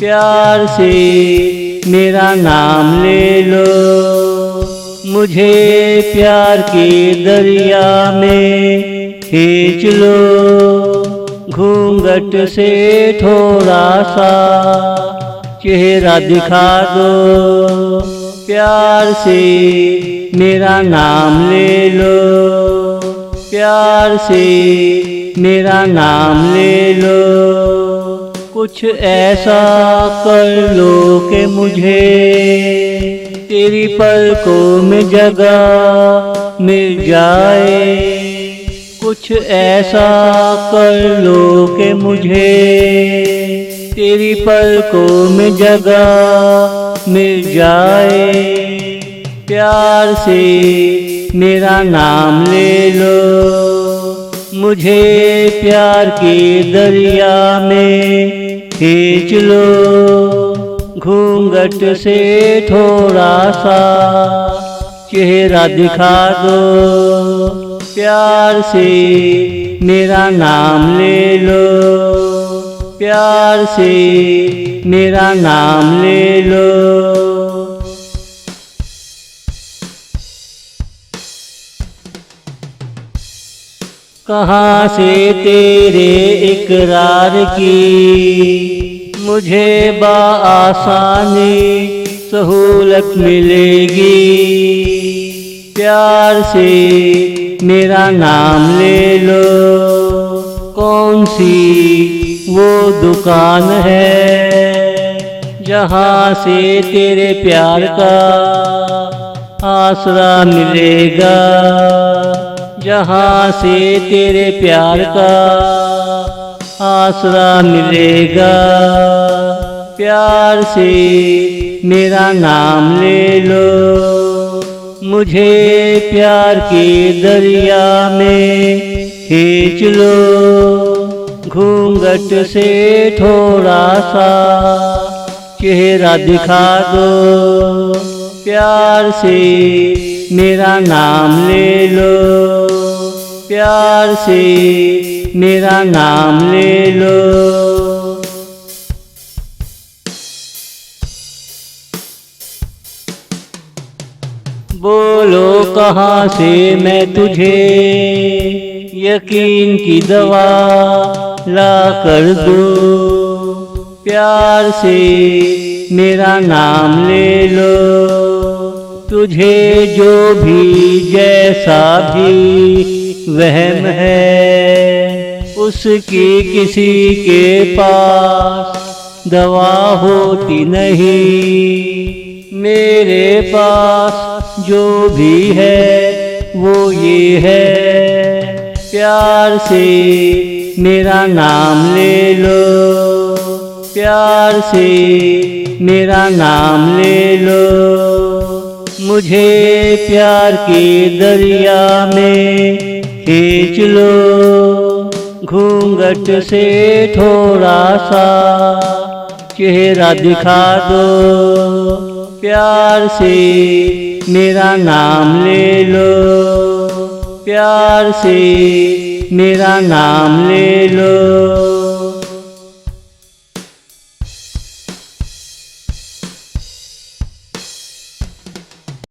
प्यार से मेरा नाम ले लो, मुझे प्यार के दरिया में खींच लो। घूंघट से थोड़ा सा चेहरा दिखा दो, प्यार से मेरा नाम ले लो, प्यार से मेरा नाम ले लो। कुछ ऐसा कर लो कि मुझे तेरी पलकों में जगह मिल जाए। कुछ ऐसा कर लो कि मुझे तेरी पलकों में जगह मिल जाए। प्यार से मेरा नाम ले लो, मुझे प्यार के दरिया में खींच लो। घूंघट से थोड़ा सा चेहरा दिखा दो, प्यार से मेरा नाम ले लो, प्यार से मेरा नाम ले लो। कहाँ से तेरे इकरार की मुझे बआसानी सहूलत मिलेगी। प्यार से मेरा नाम ले लो, कौन सी वो दुकान है जहाँ से तेरे प्यार का आसरा मिलेगा, जहाँ से तेरे प्यार का आसरा मिलेगा। प्यार से मेरा नाम ले लो, मुझे प्यार के दरिया में खींच लो। घूंघट से थोड़ा सा चेहरा दिखा दो, प्यार से मेरा नाम ले लो, प्यार से मेरा नाम ले लो। बोलो कहाँ से मैं तुझे यकीन की दवा ला कर दूँ। प्यार से मेरा नाम ले लो, तुझे जो भी जैसा भी वहम है उसकी किसी के पास दवा होती नहीं। मेरे पास जो भी है वो ये है, प्यार से मेरा नाम ले लो, प्यार से मेरा नाम ले लो। मुझे प्यार के दरिया में खींच लो। घूंघट से थोड़ा सा चेहरा दिखा दो, प्यार से मेरा नाम ले लो, प्यार से मेरा नाम ले लो।